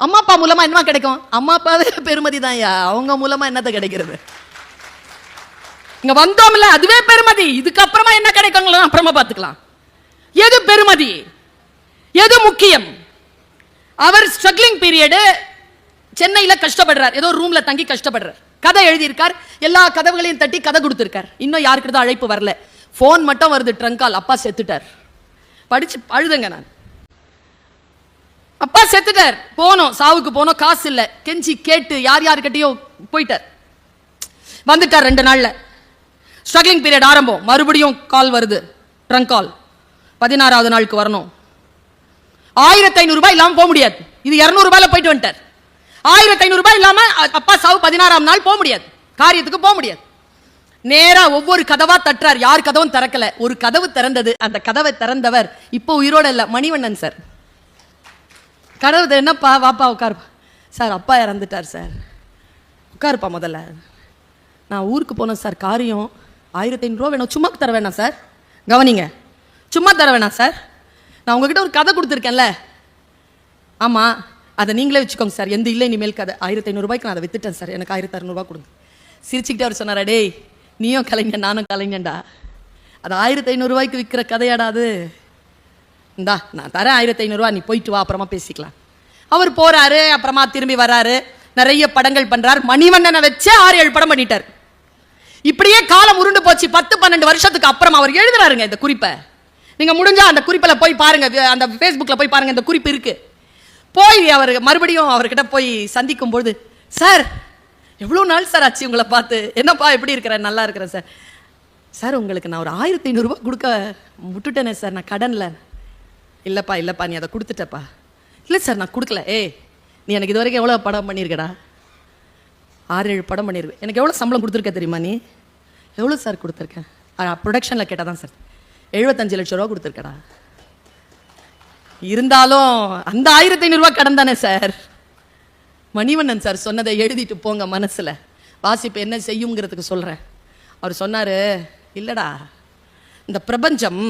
அம்மா அப்பா மூலமா என்ன கிடைக்கும்? அம்மா அப்பாவே பெருமதி தான். அவங்க மூலமா என்னத்த கிடைக்கிறது? இங்க வந்தோம்ல, அதுவே பெருமதி. இதுக்கப்புறமா என்ன கிடைக்கும் அப்புறமா பார்த்துக்கலாம். எது பெருமதி, எது முக்கியம்? அவர் ஸ்ட்ரகிளிங் பீரியடு, சென்னையில கஷ்டப்படுறார், ஏதோ ரூம்ல தங்கி கஷ்டப்படுறார். கதை எழுதியிருக்கார், எல்லா கதவுகளையும் தட்டி கதை கொடுத்திருக்கார். இன்னும் யாருக்கிட்ட அழைப்பு வரல, போன் மட்டும் வருது, ட்ரங்கால். அப்பா செத்துட்டார். படிச்சு அழுதுங்க நான். அப்பா செத்துட்டார், போனோம், சாவுக்கு போனோம், காசு இல்ல, கெஞ்சி கேட்டு யார் யாருக்கிட்டையோ போயிட்டார். வந்துட்டார் 2 நாள்ல. ஸ்ட்ரகிளிங் பீரியட் ஆரம்பம். மறுபடியும் கால் வருது, ட்ரங்க் கால். 16வது நாளுக்கு வரணும். 1500 ரூபாய் இல்லாம போக முடியாது. இது 200 ரூபாயில போயிட்டு வந்துட்டார். 1500 ரூபாய் இல்லாம அப்பா சாவு 16ஆம் நாள் போக முடியாது, காரியத்துக்கு போக முடியாது. நேரா ஒவ்வொரு கதவா தட்டுறார், யார் கதவும் திறக்கல. ஒரு கதவு திறந்தது. அந்த கதவை திறந்தவர் இப்போ உயிரோட இல்ல, மணிவண்ணன் சார். கதவு என்னப்பா, வாப்பா உட்காருப்பா. சார் அப்பா இறந்துட்டார் சார். உட்காருப்பா முதல்ல. நான் ஊருக்கு போனேன் சார், காரியம். 1500 ரூபா வேணும், சும்மா தர வேணாம் சார். கவனிங்க, சும்மா தர வேணாம் சார். நான் உங்ககிட்ட ஒரு கதை கொடுத்துருக்கேன்ல, ஆமா, அதை நீங்களே வச்சுக்கோங்க சார். எந்த இல்லை இனிமேல் கதை. 1500 ரூபாய்க்கு நான் அதை வித்துட்டேன் சார், எனக்கு 1600 ரூபாய் கொடுங்க. சிரிச்சுக்கிட்டே அவர் சொன்னாரா, டேய் நீயும் கலைஞன் நானும் கலைஞன்டா, அது 1500 ரூபாய்க்கு விற்கிற கதையாடா அது. இந்தா நான் தரேன் 1500 ரூபா, நீ போயிட்டு வா, அப்புறமா பேசிக்கலாம். அவர் போறாரு, அப்புறமா திரும்பி வராரு, நிறைய படங்கள் பண்றார். மணிவண்ணனை வச்சு 6-7 படம் பண்ணிட்டார். இப்படியே காலம் உருண்டு போச்சு. 10-12 வருஷத்துக்கு அப்புறம் அவர் எழுதுறாருங்க இந்த குறிப்பை. நீங்க முடிஞ்சா அந்த குறிப்பில் போய் பாருங்க, அந்த ஃபேஸ்புக்ல போய் பாருங்க, இந்த குறிப்பு இருக்கு. போய் அவர் மறுபடியும் அவர்கிட்ட போய் சந்திக்கும் பொழுது, சார் எவ்வளோ நாள் சார் ஆச்சு உங்களை பார்த்து, என்னப்பா எப்படி இருக்கிறேன்? நல்லா இருக்கிறேன் சார். சார் உங்களுக்கு நான் ஒரு 1500 ரூபாய் கொடுக்க விட்டுட்டேனே சார், நான் கடனில். இல்லைப்பா இல்லைப்பா, நீ அதை கொடுத்துட்டப்பா. இல்லை சார் நான் கொடுக்கல. நீ எனக்கு இது வரைக்கும் எவ்வளோ படம் பண்ணியிருக்கடா? 6-7 படம் பண்ணியிருக்கேன். எனக்கு எவ்வளோ சம்பளம் கொடுத்துருக்க தெரியுமா நீ? எவ்வளோ சார் கொடுத்துருக்கேன்? ப்ரொடக்ஷனில் கேட்டால் தான் சார் 75 லட்சம் ரூபா கொடுத்துருக்கடா. இருந்தாலும் அந்த 1500 ரூபா கடன் தானே சார். மணிவண்ணன் சார் சொன்னதை எழுதிட்டு போங்க மனசில். வாசிப்பு என்ன செய்யுங்கிறதுக்கு சொல்கிறேன். அவர் சொன்னார், இல்லைடா இந்த பிரபஞ்சம்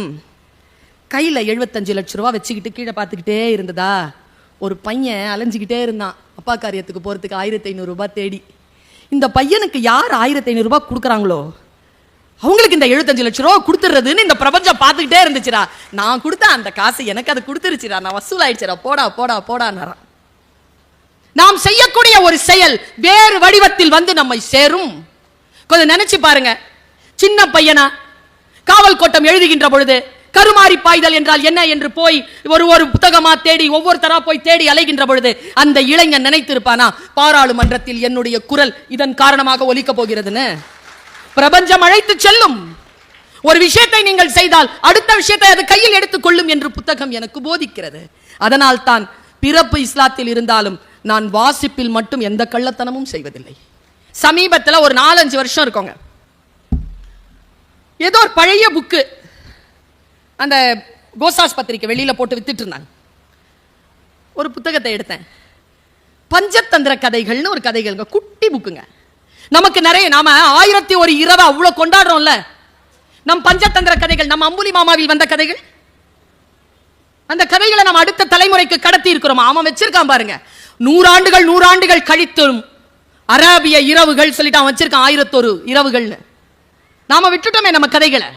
கையில் 75 லட்சம் ரூபா வச்சுக்கிட்டு கீழே பார்த்துக்கிட்டே இருந்ததா. ஒரு பையன் அலைஞ்சிக்கிட்டே இருந்தான் அப்பா காரியத்துக்கு போகிறதுக்கு 1500 ரூபாய் தேடி. இந்த பையனுக்கு யார் 1500 ரூபாய் கொடுக்குறாங்களோ அவங்களுக்கு இந்த 75 லட்சம் ரூபா கொடுத்துறதுன்னு இந்த பிரபஞ்சம் பார்த்துக்கிட்டே இருந்துச்சுடா. நான் கொடுத்த அந்த காசு எனக்கு அது கொடுத்துருச்சுடா, நான் வசூல் ஆயிடுச்சுடா, போடா போடா போடான்னு. நாம் செய்யக்கூடிய ஒரு செயல் வேறு வடிவத்தில் வந்து நம்மை சேரும். கொஞ்சம் நினைச்சு பாருங்க. சின்ன பையனா காவல் கோட்டம் எழுதுகின்ற பொழுது கருமாறி பாய்தல் என்றால் என்ன என்று போய் ஒரு புத்தகமா தேடி ஒவ்வொருத்தரா போய் தேடி அலைகின்ற பொழுது அந்த இளைஞன் நினைத்திருப்பானா, பாராளுமன்றத்தில் என்னுடைய குரல் இதன் காரணமாக ஒலிக்க போகிறதுன்னு. பிரபஞ்சம் அழைத்து செல்லும். ஒரு விஷயத்தை நீங்கள் செய்தால் அடுத்த விஷயத்தை அது கையில் எடுத்துக் கொள்ளும் என்று புத்தகம் எனக்கு போதிக்கிறது. அதனால் தான் பிறப்பு இஸ்லாத்தில் இருந்தாலும் நான் வாசிப்பில் மட்டும் எந்த கள்ளத்தனமும் செய்வதில்லை. சமீபத்தில் ஒரு 4-5 வருஷம் இருக்கோங்க, ஏதோ ஒரு பழைய புக்கு அந்த கோசாஸ் பத்திரிக்கை வெளியில போட்டு வித்துட்டு இருந்தாங்க. ஒரு புத்தகத்தை எடுத்தேன். பஞ்சதந்திர கதைகள்னு ஒரு கதைகள், குட்டி புக்குங்க. நமக்கு நிறைய, நாம 1001 இரவு அவ்வளவு கொண்டாடுறோம்ல. நம் பஞ்சதந்திர கதைகள், நம்ம அம்புலி மாமாவில் வந்த கதைகள், அந்த கதைகளை நம்ம அடுத்த தலைமுறைக்கு கடத்தி இருக்கிறோம். அவன் வச்சிருக்கான் பாருங்க, 100 ஆண்டுகள் கழித்தும் அரேபிய இரவுகள் சொல்லிட்டு அவன் வச்சிருக்கான் 1001 இரவுகள்னு. நாம விட்டுட்டோமே நம்ம கதைகளை,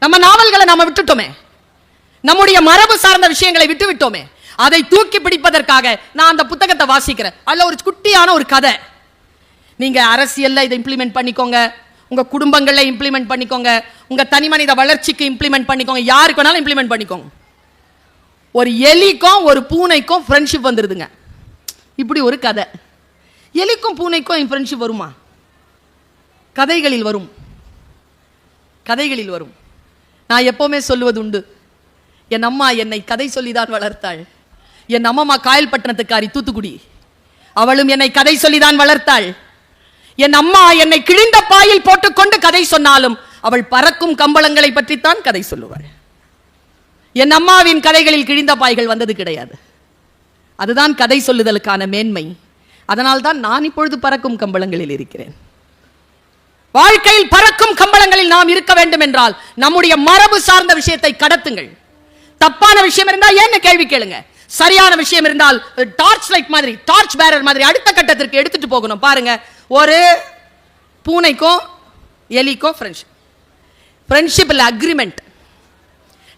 நம்ம நாவல்களை நாம விட்டுட்டோமே, நம்முடைய மரபு சார்ந்த விஷயங்களை விட்டு விட்டோமே. அதை தூக்கி பிடிப்பதற்காக நான் அந்த புத்தகத்தை வாசிக்கிறேன். அதுல ஒரு குட்டியான ஒரு கதை. நீங்க அரசியல்ல இதை இம்ப்ளிமெண்ட் பண்ணிக்கோங்க, உங்க குடும்பங்கள்ல இம்ப்ளிமெண்ட் பண்ணிக்கோங்க, உங்க தனி மனித வளர்ச்சிக்கு இம்ப்ளிமெண்ட் பண்ணிக்கோங்க, யாருக்கு வேணாலும் இம்ப்ளிமெண்ட் பண்ணிக்கோங்க. ஒரு எலிக்கும் ஒரு பூனைக்கும் ஃப்ரெண்ட்ஷிப் வந்துருதுங்க. இப்படி ஒரு கதை. எலிக்கும் பூனைக்கும் ஃப்ரெண்ட்ஷிப் வருமா? கதைகளில் வரும், கதைகளில் வரும். நான் எப்பவுமே சொல்லுவது உண்டு, என் அம்மா என்னை கதை சொல்லிதான் வளர்த்தாள். என் அம்மா காயல்பட்டினத்துக்காரி, தூத்துக்குடி. அவளும் என்னை கதை சொல்லிதான் வளர்த்தாள். என் அம்மா என்னை கிழிந்த பாயில் போட்டுக்கொண்டு கதை சொன்னாலும் அவள் பறக்கும் கம்பளங்களை பற்றித்தான் கதை சொல்லுவாள். என் அம்மாவின் கதைகளில் கிழிந்த பாய்கள் வந்தது கிடையாது. அதுதான் கதை சொல்லுதலுக்கான மேன்மை. அதனால் தான் நான் இப்பொழுது பறக்கும் கம்பளங்களில் இருக்கிறேன். வாழ்க்கையில் பறக்கும் கம்பளங்களில் நாம் இருக்க வேண்டும் என்றால் நம்முடைய மரபு சார்ந்த விஷயத்தை கடத்துங்கள். தப்பான விஷயம் இருந்தா ஏன்னு கேள்வி கேளுங்க. சரியான விஷயம் இருந்தால் டார்ச் லைட் மாதிரி, டார்ச் பேரர் மாதிரி அடுத்த கட்டத்திற்கு எடுத்துட்டு போகணும். பாருங்க, ஒரு பூனைக்கும் எலிக்கும் ஃப்ரெண்ட்ஷிப் இல்ல, அக்ரிமெண்ட்.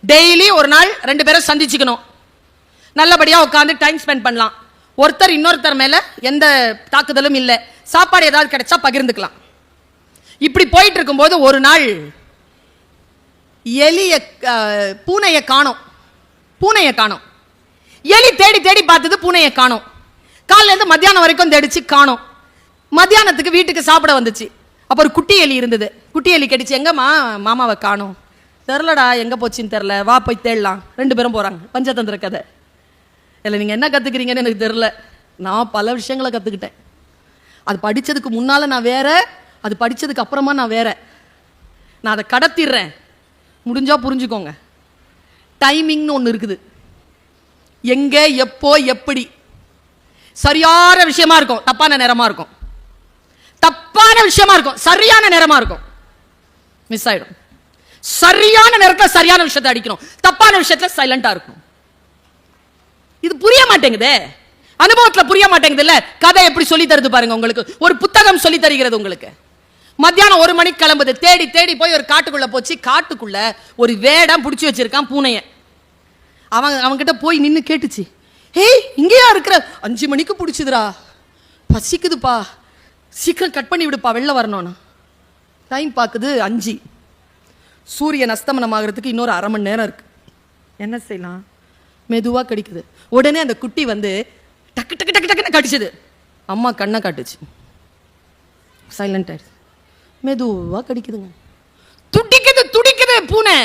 டெய்லி ஒரு நாள் ரெண்டு பேரும் சந்திச்சுக்கணும், நல்லபடியா உட்காந்து டைம் ஸ்பெண்ட் பண்ணலாம். ஒருத்தர் இன்னொருத்தர் மேல எந்த தாக்குதலும் இல்லை, சாப்பாடு ஏதாவது கிடைச்சா பகிர்ந்துக்கலாம். இப்படி போயிட்டு இருக்கும்போது ஒரு நாள் பூனையை காணோம். எலி தேடி தேடி பார்த்தது, பூனையை காணோம். காலையில இருந்து மத்தியானம் வரைக்கும் தேடிச்சு, காணோம். மத்தியானத்துக்கு வீட்டுக்கு சாப்பிட வந்துச்சு. அப்ப ஒரு குட்டி எலி இருந்தது. குட்டி எலி கேட்டுச்சு, எங்கம்மா மாமாவை காணோம்? தெரிலடா, எங்க போச்சுன்னு தெரில, வா போய் தேடலாம். ரெண்டு பேரும் போறாங்க. பஞ்சதந்திர கதை. இல்லை, நீங்க என்ன கத்துக்கிறீங்கன்னு எனக்கு தெரியல. நான் பல விஷயங்களை கத்துக்கிட்டேன். அது படிச்சதுக்கு முன்னால நான் வேற, அது படிச்சதுக்கு அப்புறமா நான் வேற. நான் அதை கடத்திடுறேன், முடிஞ்சா புரிஞ்சுக்கோங்க. டைமிங்னு ஒன்று இருக்குது. எங்க, எப்போ, எப்படி. சரியான விஷயமா இருக்கும், தப்பான நேரமா இருக்கும். தப்பான விஷயமா இருக்கும், சரியான நேரமா இருக்கும். மிஸ் ஆயிடும். சரியான நேரத்தில் சரியான விஷயத்தை அடிக்கணும், தப்பான விஷயத்துல சைலண்டா இருக்கும். இது புரிய மாட்டேங்குதே, அனுபவத்துல புரிய மாட்டேங்குது. இல்ல, கதை எப்படி சொல்லி தருது பாருங்க. உங்களுக்கு ஒரு புத்தகம் சொல்லி தருகிறது. உங்களுக்கு மத்தியானம் 1 மணிக்கு கிளம்புது. தேடி தேடி போய் ஒரு காட்டுக்குள்ள போச்சு. காட்டுக்குள்ள ஒரு வேடம் பிடிச்சி வச்சிருக்கான் பூனைய. அவன்கிட்ட போய் நின்று கேட்டுச்சு, ஏய் இங்கேயா இருக்கிற? 5 மணிக்கு பிடிச்சதுரா, பசிக்குதுப்பா, சீக்கிரம் கட் பண்ணி விடுப்பா, வெளில வரணும்னா. டைம் பார்க்குது 5. சூரியன் அஸ்தமனம் ஆகிறதுக்கு இன்னொரு 1/2 மணி நேரம் இருக்கு. என்ன செய்யலாம்? மெதுவா கடிக்குது. உடனே அந்த குட்டி வந்து டக்கு டக்கு டக்கு டக்குன்னு கடிச்சது. அம்மா கண்ணை காட்டுச்சு, சைலண்ட் ஆயிடுச்சு. மெதுவா கடிக்குதுங்க. துடிக்குது பூனை.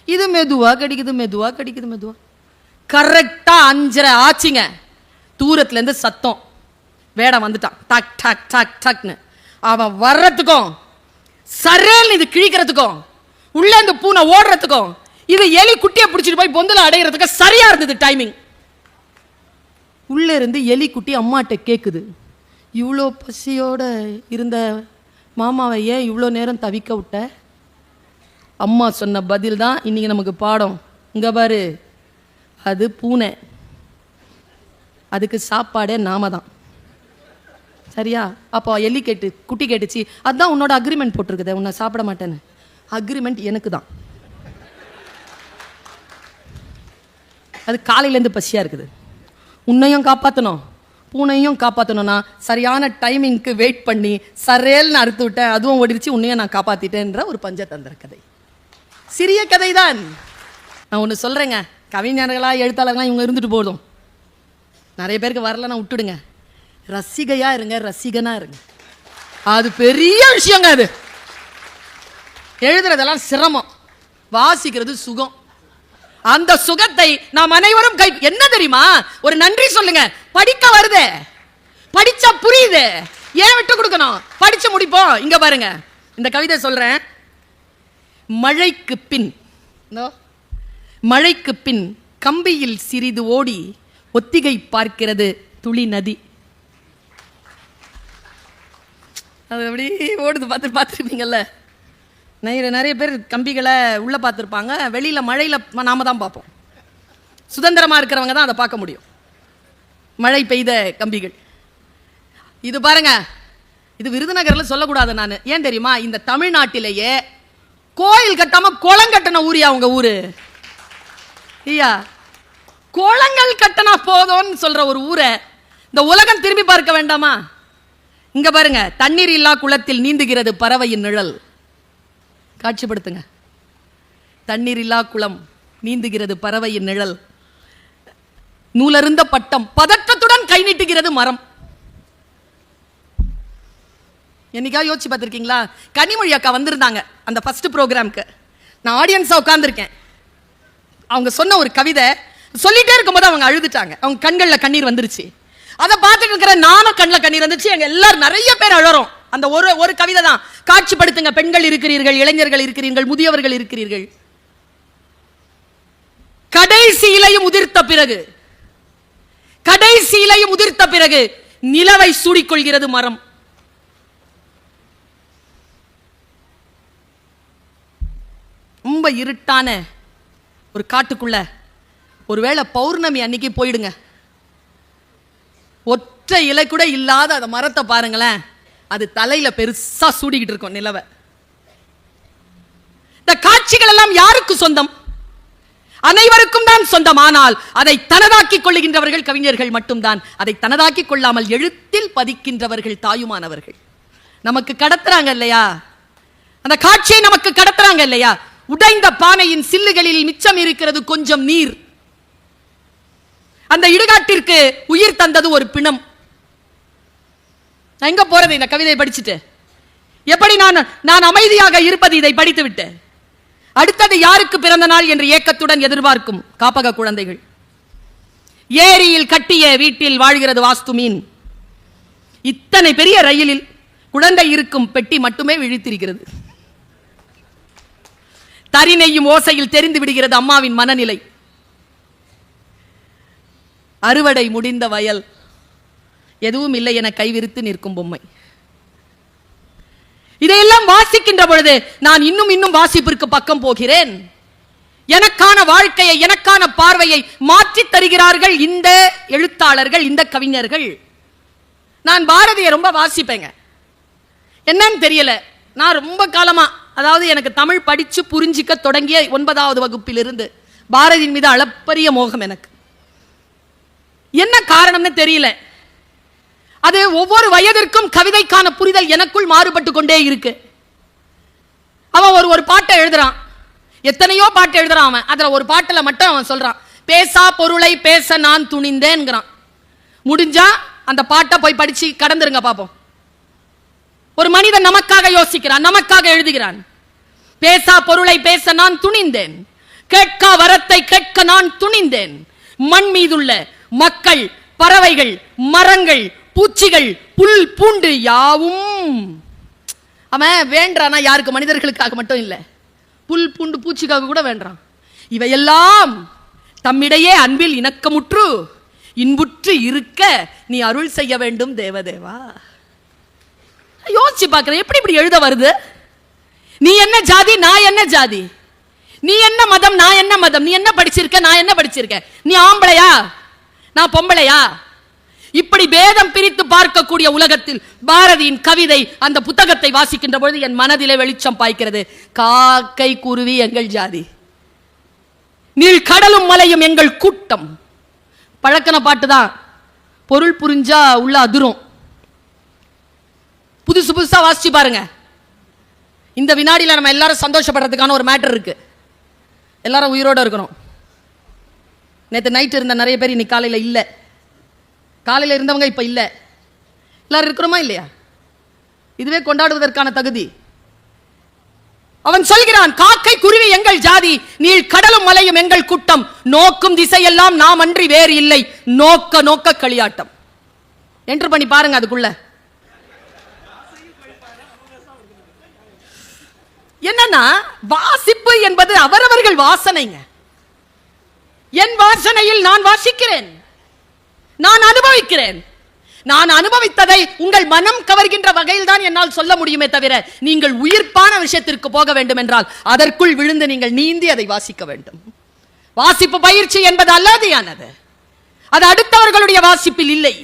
இது மெதுவா கடிக்குது. கரெக்டா 5:30 ஆச்சுங்க. தூரத்துல இருந்து சத்தம். வேடம் வந்துட்டான். டக் டக் டக் டக்னு. அவன் வர்றதுக்கும் சரேல் இது கிழிக்கிறதுக்கும் உள்ள இந்த பூனை ஓடுறதுக்கும் இது எலி குட்டியை பிடிச்சிட்டு போய் பொந்துல அடையிறதுக்கு சரியா இருந்தது டைமிங். உள்ள இருந்து எலி குட்டி அம்மாட்ட கேக்குது, இவ்வளோ பசியோட இருந்த மாமாவை ஏன் இவ்வளோ நேரம் தவிக்க விட்ட? அம்மா சொன்ன பதில் தான் இன்னைக்கு நமக்கு பாடம். இங்க பாரு, அது பூனை, அதுக்கு சாப்பாடே நாம தான். சரியா? அப்போ எலி குட்டி கேட்டுச்சு, அதான் உன்னோட அக்ரிமெண்ட் போட்டிருக்குது, உன்னை சாப்பிட மாட்டேன்னு. அக்ரிமெண்ட் எனக்கு தான். அது காலையிலேருந்து பசியா இருக்குது. உன்னையும் காப்பாற்றணும், பூனையும் காப்பாற்றணும்னா சரியான டைமிங்க்கு வெயிட் பண்ணி சரேல்னு அறுத்து விட்டேன், அதுவும் ஓடிடுச்சு, உன்னையும் நான் காப்பாத்திட்டேன்ற ஒரு பஞ்சதந்திர கதை. சிறிய கதை தான். நான் ஒன்று சொல்றேங்க, கவிஞர்களா எழுத்தாளர்களா இவங்க இருந்துட்டு போதும், நிறைய பேருக்கு வரலன்னா விட்டுடுங்க. ரசிகையா இருங்க, ரசிகனா இருங்க, அது பெரிய விஷயங்க. அது எழுதுறதெல்லாம் சிரமம், வாசிக்கிறது சுகம். அந்த சுகத்தை நாம் அனைவரும் என்ன தெரியுமா? ஒரு நன்றி சொல்லுங்க. படிக்க வருது, படிச்சா புரியுது, ஏன் விட்டு கொடுக்கணும்? படிச்சு முடிப்போம். இங்க பாருங்க, இந்த கவிதை சொல்றேன். மழைக்கு பின் கம்பியில் சிறிது ஓடி ஒத்திகை பார்க்கிறது துளி நதி. அது அப்படி ஓடுது, பார்த்துருப்பீங்கல்ல. நிறைய பேர் கம்பிகளை உள்ள பார்த்துருப்பாங்க, வெளியில மழையில நாம தான் பார்ப்போம். சுதந்திரமா இருக்கிறவங்க தான் அதை பார்க்க முடியும், மழை பெய்த கம்பிகள். இது பாருங்க, இது விருதுநகர்ல சொல்லக்கூடாது நான். ஏன் தெரியுமா? இந்த தமிழ்நாட்டிலேயே கோயில் கட்டாம குளம் கட்டின ஊரியா உங்க ஊரு? ஐயா, குளங்கள் கட்டினா போதும்னு சொல்ற ஒரு ஊரை இந்த உலகம் திரும்பி பார்க்க வேண்டாமா? இங்க பாருங்க, தண்ணீர் இல்லா குளத்தில் நீந்துகிறது பறவையின் நிழல். காட்சிப்படுத்துங்க. தண்ணீர் இல்லா குளம், நீந்துகிறது பறவையின் நிழல், நூலருந்த பட்டம், பதற்றத்துடன் கை நீட்டுகிறது மரம். என்னைக்கா யோசிச்சு பார்த்திருக்கீங்களா? கனிமொழி அக்கா வந்திருந்தாங்க அந்த ஃபர்ஸ்ட் ப்ரோக்ராம்க்கு. நான் ஆடியன்ஸா உட்கார்ந்துருக்கேன். அவங்க சொன்ன ஒரு கவிதை சொல்லிட்டே இருக்கும்போது அவங்க அழுதுட்டாங்க. அவங்க கண்கள்ல கண்ணீர் வந்துருச்சு. அதை பார்த்துட்டு இருக்கிற நானும் கண்ணில் கண்ணீர் வந்துச்சு. எங்க எல்லாரும் நிறைய பேர் அழறோம். அந்த ஒரு கவிதை தான். காட்சிப்படுத்துங்க. பெண்கள் இருக்கிறீர்கள், இளைஞர்கள் இருக்கிறீர்கள், முதியவர்கள் இருக்கிறீர்கள். கடைசியிலையும் உதிர்த்த பிறகு நிலவை சூடிக்கொள்கிறது மரம். ரொம்ப இருட்டான ஒரு காட்டுக்குள்ள ஒருவேளை பௌர்ணமி அன்னைக்கு போயிடுங்க, ஒற்றை இலை கூட இல்லாத அந்த மரத்தை பாருங்களேன், அது தலையில பெருசா சூடிக்கிட்டு இருக்கும் நிலவை. இந்த காட்சிகள் எல்லாம் யாருக்கு சொந்தம்? அனைவருக்கும் தான் சொந்தம். ஆனால் அதை தனதாக்கிக் கொள்ளுகின்றவர்கள் கவிஞர்கள் மட்டும்தான். அதை தனதாக்கிக் கொள்ளாமல் எழுத்தில் பதிக்கின்றவர்கள் தாயுமானவர்கள். நமக்கு கடத்துறாங்க இல்லையா, அந்த காட்சியை நமக்கு கடத்துறாங்க இல்லையா. உடைந்த பானையின் சில்லுகளில் மிச்சம் இருக்கிறது கொஞ்சம் நீர். அந்த இடுகாட்டிற்கு உயிர் தந்தது ஒரு பிணம். எங்க போறது இந்த கவிதையை படிச்சுட்டு? எப்படி நான் அமைதியாக இருப்பது இதை படித்து விட்டு? அடுத்தது யாருக்கு பிறந்த நாள் என்று ஏக்கத்துடன் எதிர்பார்க்கும் காப்பக குழந்தைகள். ஏரியில் கட்டிய வீட்டில் வாழ்கிறது வாஸ்து மீன். இத்தனை பெரிய ரயிலில் குழந்தை இருக்கும் பெட்டி மட்டுமே விழித்திருக்கிறது. தறி நெய்யும் ஓசையில் தெரிந்து விடுகிறது அம்மாவின் மனநிலை. அறுவடை முடிந்த வயல், எதுவும் இல்லை என கைவிரித்து நிற்கும் பொம்மை. இதையெல்லாம் வாசிக்கின்ற பொழுது நான் இன்னும் வாசிப்பிற்கு பக்கம் போகிறேன். எனக்கான வாழ்க்கையை, எனக்கான பார்வையை மாற்றி தருகிறார்கள் இந்த எழுத்தாளர்கள், இந்த கவிஞர்கள். நான் பாரதியை ரொம்ப வாசிப்பேங்க. என்னன்னு தெரியல, நான் ரொம்ப காலமா, அதாவது எனக்கு தமிழ் படிச்சு புரிஞ்சிக்க தொடங்கிய 9வது வகுப்பிலிருந்து பாரதியின் மீது அளப்பரிய மோகம் எனக்கு. என்ன காரணம்னு தெரியல. அது ஒவ்வொரு வயதிற்கும் கவிதைக்கான புரிதல் எனக்குள் மாறுபட்டு கொண்டே இருக்கு. அவன் ஒரு பாட்டை எழுதுறான், எத்தனையோ பாட்டு எழுதுறான் அவன். அதுல ஒரு பாட்டுல மட்டும் அவன் சொல்றான், பேசா பொருளை பேச நான் துணிந்தேன்ங்கிறான். முடிஞ்சா அந்த பாட்டை போய் படிச்சு கடந்துருங்க பாப்போம். ஒரு மனிதன் நமக்காக யோசிக்கிறான், நமக்காக எழுதுகிறான். பேசா பொருளை பேச நான் துணிந்தேன், கேட்கா வரத்தை கேட்க நான் துணிந்தேன். மண் மீதுள்ள மக்கள், பறவைகள், மரங்கள், பூச்சிகள், புல் பூண்டு யாவும் அவன் வேண்டானா யாருக்கு? மனிதர்களுக்காக மட்டும் இல்லை, புல் பூண்டு பூச்சிக்காக கூட வேண்டான். இவையெல்லாம் தம்மிடையே அன்பில் இணக்கமுற்று இன்புற்று இருக்க நீ அருள் செய்ய வேண்டும் தேவதேவா. யோசிச்சு பார்க்கிறேன், எப்படி இப்படி எழுத வருது? நீ என்ன ஜாதி, நான் என்ன ஜாதி? நீ என்ன மதம், நான் என்ன மதம்? நீ என்ன படிச்சிருக்க, நான் என்ன படிச்சிருக்கேன்? நீ ஆம்பளையா, நான் பொம்பளையா? இப்படி பேதம் பிரித்து பார்க்கக்கூடிய உலகத்தில் பாரதியின் கவிதை, அந்த புத்தகத்தை வாசிக்கின்ற பொழுது என் மனதிலே வெளிச்சம் பாய்க்கிறது. காக்கை குருவி எங்கள் ஜாதி, நீள் கடலும் மலையும் எங்கள் கூட்டம். பழக்கன பாட்டு தான், பொருள் புரிஞ்சா உள்ள அதிரும். புதுசு புதுசா வாசிச்சு பாருங்க. இந்த வினாடியில நம்ம எல்லாரும் சந்தோஷப்படுறதுக்கான ஒரு மேட்டர் இருக்கு. எல்லாரும் உயிரோட இருக்கணும். நேற்று நைட் இருந்த நிறைய பேர் இன்னைக்கு காலையில இல்ல, காலையில இருந்தவங்க இப்ப இல்ல. எல்லாரும் இருக்கிறோமா இல்லையா? இதுவே கொண்டாடுவதற்கான தகுதி. அவன் சொல்கிறான், காக்கை குருவி எங்கள் ஜாதி, நீள் கடலும் மலையும் எங்கள் கூட்டம். நோக்கும் திசையெல்லாம் நாம் அன்றி வேறு இல்லை, நோக்க நோக்க களியாட்டம். என்ட்ரு பண்ணி பாருங்க அதுக்குள்ள. என்னன்னா, வாசிப்பு என்பது அவரவர்கள் வாசனைங்க. என் வாசனையில் நான் வாசிக்கிறேன், நான் அனுபவிக்கிறேன். நான் அனுபவித்ததை உங்கள் மனம் கவர்கின்ற வகையில் தான் என்னால் சொல்ல முடியுமே தவிர, நீங்கள் உயிர்ப்பான விஷயத்திற்கு போக வேண்டும் என்றால் அதற்குள் விழுந்து நீங்கள் நீந்தி அதை வாசிக்க வேண்டும். வாசிப்பு பயிற்சி என்பது அல்லாதையானது. அது அடுத்தவர்களுடைய வாசிப்பில் இல்லை,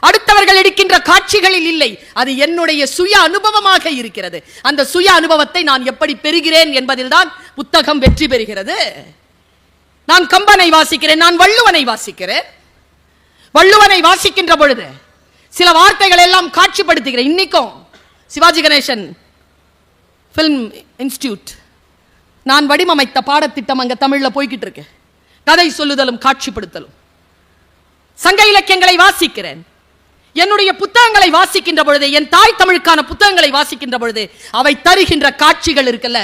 அடுத்தவர்கள் எடுக்கின்ற காட்சிகளில் இல்லை. அது என்னுடைய சுய அனுபவமாக இருக்கிறது. அந்த சுய அனுபவத்தை நான் எப்படி பெறுகிறேன் என்பதில் தான் புத்தகம் வெற்றி பெறுகிறது. நான் கம்பனை வாசிக்கிறேன், நான் வள்ளுவனை வாசிக்கிறேன். வள்ளுவனை வாசிக்கின்ற பொழுது சில வார்த்தைகள் எல்லாம் காட்சிப்படுத்துகிறேன். இன்னைக்கும் சிவாஜி கணேசன் பிலிம் இன்ஸ்டிடியூட் நான் வடிவமைத்த பாடத்திட்டம் அங்க தமிழ்ல போய்கிட்டு இருக்கு. கதை சொல்லுதலும் காட்சிப்படுத்தலும். சங்க இலக்கியங்களை வாசிக்கிறேன். என்னுடைய புத்தகங்களை வாசிக்கின்ற பொழுது, என் தாய் தமிழுக்கான புத்தகங்களை வாசிக்கின்ற பொழுது அவை தருகின்ற காட்சிகள் இருக்குல்ல,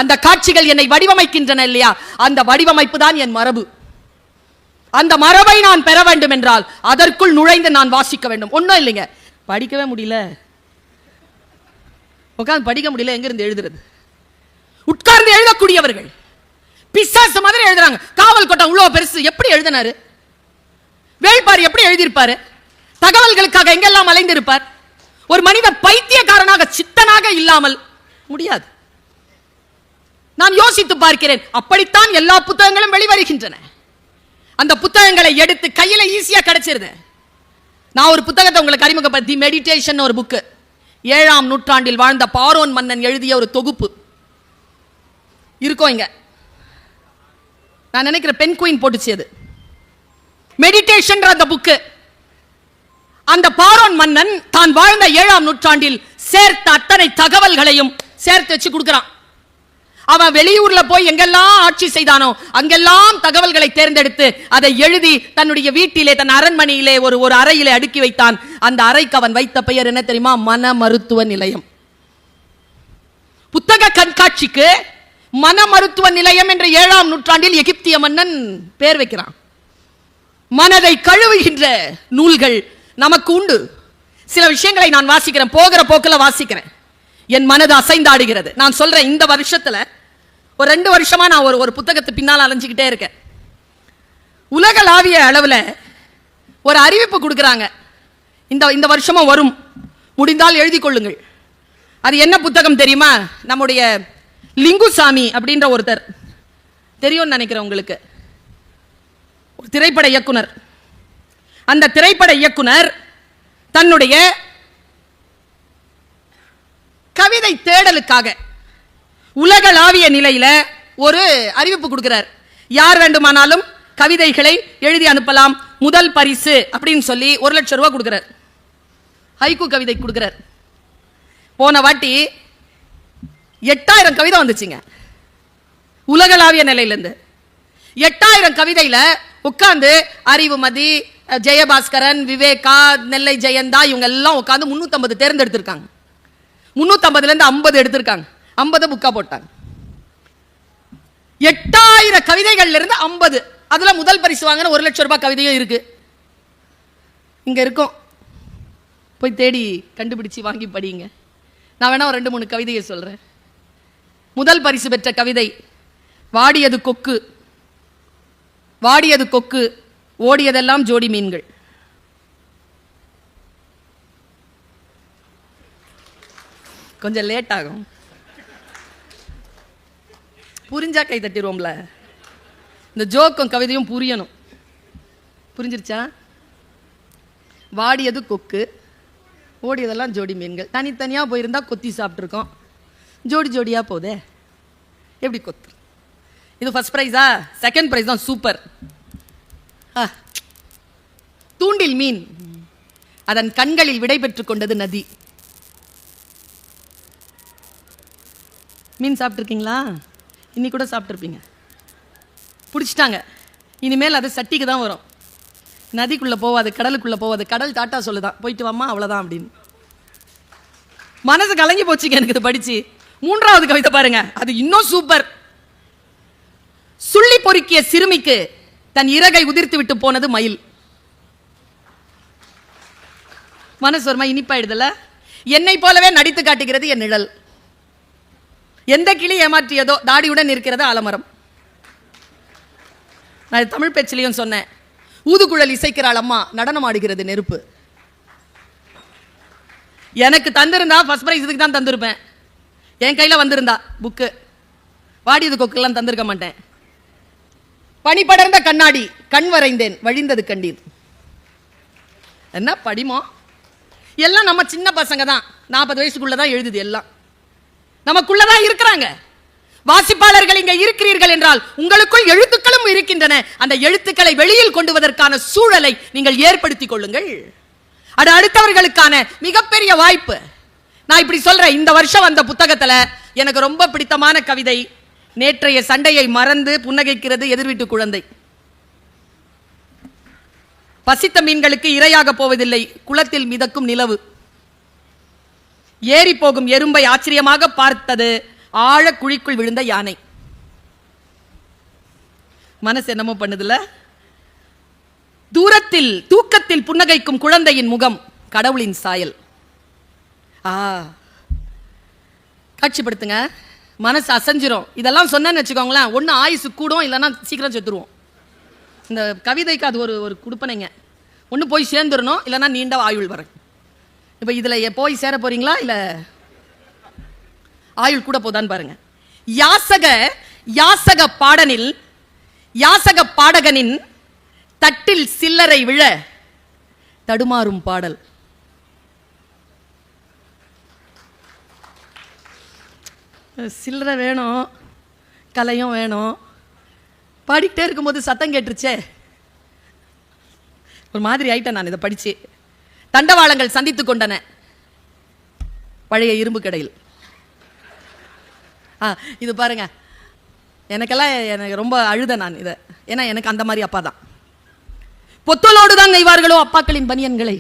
அந்த காட்சிகள் என்னை வடிவமைக்கின்றன இல்லையா? அந்த வடிவமைப்பு தான் என் மரபு. அந்த மரபை நான் பெற வேண்டும் என்றால் அதற்குள் நுழைந்து நான் வாசிக்க வேண்டும். ஒன்றும் இல்லைங்க, படிக்கவே முடியல, உட்கார்ந்து படிக்க முடியல, எங்கிருந்து எழுதுறது? உட்கார்ந்து எழுதக்கூடியவர்கள் பிசாசு மாதிரி எழுதுறாங்க. காவல் கோட்டம் இவ்வளவு பெருசு, எப்படி எழுதினாரு? வேள்பாரி எப்படி எழுதியிருப்பாரு? தகவல்களுக்காக எங்கெல்லாம் அலைந்திருப்பார்? ஒரு மனித பைத்தியக்காரனாக, சித்தனாக இல்லாமல் முடியாது. நான் யோசித்து பார்க்கிறேன், அப்படித்தான் எல்லா புத்தகங்களும் வெளிவருகின்றன. அந்த புத்தகங்களை எடுத்து கையில ஈஸியா கிடைச்சிருது. நான் ஒரு புத்தகத்தை உங்களுக்கு அறிமுகப்படுத்தி, மெடிடேஷன் ஒரு புக்கு, 7ஆம் நூற்றாண்டில் வாழ்ந்த பாரோன் மன்னன் எழுதிய ஒரு தொகுப்பு இருக்கும் இங்க. நான் நினைக்கிறேன் பென் குயின் போட்டுச்சு அது. மெடிடேஷன் அந்த புக்கு அந்த பாரோன் மன்னன் தான் வாழ்ந்த 7ஆம் நூற்றாண்டில் சேர்த்த அத்தனை தகவல்களையும் சேர்த்து வச்சு கொடுக்கிறான். அவன் வெளியூர்ல போய் எங்கெல்லாம் ஆட்சி செய்தானோ அங்கெல்லாம் தகவல்களை தேர்ந்தெடுத்து அதை எழுதி தன்னுடைய வீட்டிலே, தன் அரண்மனையிலே ஒரு அறையிலே அடுக்கி வைத்தான். அந்த அறைக்கு அவன் வைத்த பெயர் என்ன தெரியுமா? மன மருத்துவ நிலையம். புத்தக கண்காட்சிக்கு மன மருத்துவ நிலையம் என்ற 7ஆம் நூற்றாண்டில் எகிப்திய மன்னன் பேர் வைக்கிறான். மனதை கழுவுகின்ற நூல்கள் நமக்கு உண்டு. சில விஷயங்களை நான் வாசிக்கிறேன், போகிற போக்கில் வாசிக்கிறேன், என் மனது அசைந்தாடுகிறது. நான் சொல்றேன், இந்த வருஷத்துல ஒரு 2 வருஷமா நான் ஒரு புத்தகத்தை பின்னால் அலைஞ்சிக்கிட்டே இருக்கேன். உலகளாவிய அளவுல ஒரு அறிவிப்பு கொடுக்கறாங்க, இந்த வருஷமும் வரும், முடிந்தால் எழுதி கொள்ளுங்கள். அது என்ன புத்தகம் தெரியுமா? நம்முடைய லிங்குசாமி அப்படின்ற ஒருத்தர் தெரியும்னு நினைக்கிறேன் உங்களுக்கு, ஒரு திரைப்பட இயக்குனர். அந்த திரைப்பட இயக்குனர் தன்னுடைய கவிதை தேடலுக்காக உலகளாவிய நிலையில ஒரு அறிவிப்பு கொடுக்கிறார். யார் வேண்டுமானாலும் கவிதைகளை எழுதி அனுப்பலாம், முதல் பரிசு அப்படின்னு சொல்லி 1 லட்சம் ரூபாய் கொடுக்கிறார். ஹைக்கூ கவிதை கொடுக்கிறார். போன வாட்டி 8000 கவிதை வந்துச்சுங்க உலகளாவிய நிலையிலிருந்து. 8000 கவிதையில உட்கார்ந்து அறிவுமதி, ஜெயபாஸ்கரன், விவேகா, நெல்லை ஜெயந்தா இவங்க எல்லாம் உட்கார்ந்து 350 தேர்ந்தெடுத்திருக்காங்க. 350ல இருந்து 50 எடுத்திருக்காங்க. 50 புக்கா போட்டாங்க. 8000 கவிதைகள்ல இருந்து 50, அதுல முதல் பரிசு வாங்கின 1 லட்சம் ரூபாய் கவிதையும் இருக்கு. இங்க இருக்கும், போய் தேடி கண்டுபிடிச்சு வாங்கி படிங்க. நான் வேணா ஒரு 2-3 கவிதையை சொல்றேன். முதல் பரிசு பெற்ற கவிதை வாடியது கொக்கு, வாடியது கொக்கு, ஓடியதெல்லாம் ஜோடி மீன்கள். கொஞ்சம் லேட் ஆகும், புரிஞ்சா கை தட்டிடுவோம்ல. இந்த ஜோக்கும் கவிதையும் புரியணும். புரிஞ்சிருச்சா? வாடியது கொக்கு, ஓடியதெல்லாம் ஜோடி மீன்கள். தனித்தனியா போயிருந்தா கொத்தி சாப்பிட்டுருக்கோம், ஜோடி ஜோடியா போதே, எப்படி கொத்து? இது ஃபர்ஸ்ட் பிரைஸா? செகண்ட் பிரைஸ் தான் சூப்பர். தூண்டில் மீன், அதன் கண்களில் விடை பெற்றுக் கொண்டது நதி. மீன் சாப்பிட்டுருக்கீங்களா? இன்னி கூட சாப்பிட்டுருப்பீங்க. பிடிச்சிட்டாங்க, இனிமேல் அது சட்டிக்கு தான் வரும், நதிக்குள்ள போவாது, கடலுக்குள்ள போவாது. கடல் டாட்டா சொல்லுதான், போயிட்டு வாமா அவ்வளவுதான் அப்படின்னு. மனசு கலங்கி போச்சுங்க எனக்கு இது படிச்சு. 3வது கவிதை பாருங்க, அது இன்னும் சூப்பர். சுள்ளி பொறுக்கிய சிறுமிக்கு தன் இறகை உதிர்த்து விட்டு போனது மயில். மனசு ஒருமா இனிப்பாயிடுதல. என்னை போலவே நடித்து காட்டுகிறது என் நிழல். எந்த கிளி ஏமாற்றியதோ தாடியுடன் இருக்கிறது ஆலமரம். நான் தமிழ் பேச்சிலையும் சொன்னேன், ஊதுகுழல் இசைக்கிறாள் அம்மா, நடனம் ஆடுகிறது நெருப்பு. எனக்கு தந்திருந்தா ஃபர்ஸ்ட் பிரைஸ் இதுக்கு தான் தந்திருப்பேன். என் கையில வந்திருந்தா புக்கு, வாடியது கொக்கெல்லாம் தந்திருக்க மாட்டேன். பனி படர்ந்த கண்ணாடி, கண் வரைந்தேன், வழிந்தது கண்டீர். என்ன படிமோ? எல்லாம் நம்ம சின்ன பசங்க தான், 40 வயசுக்குள்ளதான் எழுதுது. எல்லாம் நமக்குள்ளதான் இருக்கிறாங்க. வாசிப்பாளர்கள் இங்க இருக்கிறீர்கள் என்றால் உங்களுக்குள் எழுத்துக்களும் இருக்கின்றன. அந்த எழுத்துக்களை வெளியில் கொண்டுவதற்கான சூழலை நீங்கள் ஏற்படுத்திக் கொள்ளுங்கள். அது அடுத்தவர்களுக்கான மிகப்பெரிய வாய்ப்பு. நான் இப்படி சொல்றேன், இந்த வருஷம் வந்த புத்தகத்துல எனக்கு ரொம்ப பிடித்தமான கவிதை, நேற்றைய சண்டையை மறந்து புன்னகைக்கிறது எதிர்வீட்டு குழந்தை. பசித்த மீன்களுக்கு இரையாக போவதில்லை குளத்தில் மிதக்கும் நிலவு. ஏறி போகும் எறும்பை ஆச்சரியமாக பார்த்தது ஆழ குழிக்குள் விழுந்த யானை. மனசு என்னமோ பண்ணுதுல. தூரத்தில் தூக்கத்தில் புன்னகைக்கும் குழந்தையின் முகம் கடவுளின் சாயல். காட்சிப்படுத்துங்க, மனசு அசைஞ்சிரும். இதெல்லாம் சொன்னேன்னு வச்சுக்கோங்களேன், ஒன்று ஆயுசு கூடும், இல்லைன்னா சீக்கிரம் செத்துருவோம். இந்த கவிதைக்கு அது ஒரு கொடுப்பனைங்க. ஒன்று போய் சேர்ந்துடணும், இல்லைன்னா நீண்ட ஆயுள் வரும். இப்போ இதில் போய் சேர போறீங்களா இல்லை ஆயுள் கூட போதான்னு பாருங்க. யாசக பாடகனின் தட்டில் சில்லறை விழ தடுமாறும் பாடல். சில்லறை வேணும், கலையும் வேணும். பாடிக்கிட்டே இருக்கும்போது சத்தம் கேட்டுருச்சே, ஒரு மாதிரி ஆயிட்டேன் நான் இதை படிச்சு. தண்டவாளங்கள் சந்தித்துக் கொண்டன பழைய இரும்பு கடையில். இது பாருங்க, எனக்கு ரொம்ப அழுத நான் இதை. ஏன்னா எனக்கு அந்த மாதிரி அப்பா தான். பொத்தலோடு தான் நெய்வார்களோ அப்பாக்களின் பனியன்களை.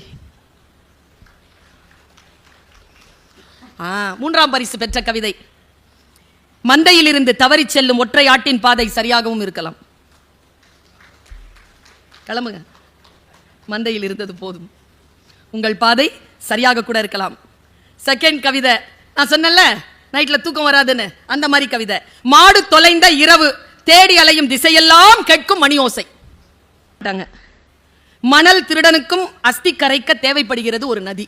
மூன்றாம் பரிசு பெற்ற கவிதை. மந்தையில் இருந்து தவறி செல்லும் ஒற்றை ஆட்டின் பாதை சரியாகவும் இருக்கலாம். கிளம்புங்க, மந்தையில் இருந்தது போதும், உங்கள் பாதை சரியாக கூட இருக்கலாம். செகண்ட் கவிதை, நான் சொன்னேன்ல நைட்ல தூக்கம் வராதுன்னு, அந்த மாதிரி கவிதை. மாடு தொலைந்த இரவு, தேடி அலையும் திசையெல்லாம் கேட்கும் மணி ஓசை. மணல் திருடனுக்கும் அஸ்தி கரைக்க தேவைப்படுகிறது ஒரு நதி.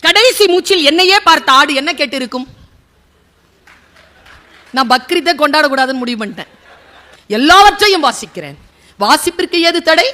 கடைசி மூச்சில் என்னையே பார்த்த ஆடு என்ன கேட்டு இருக்கும்? நான் பக்ரீத்தை கொண்டாடக்கூடாதுன்னு முடிவு பண்ணிட்டேன். எல்லாவற்றையும் வாசிக்கிறேன். வாசிப்பிற்கு ஏது தடை?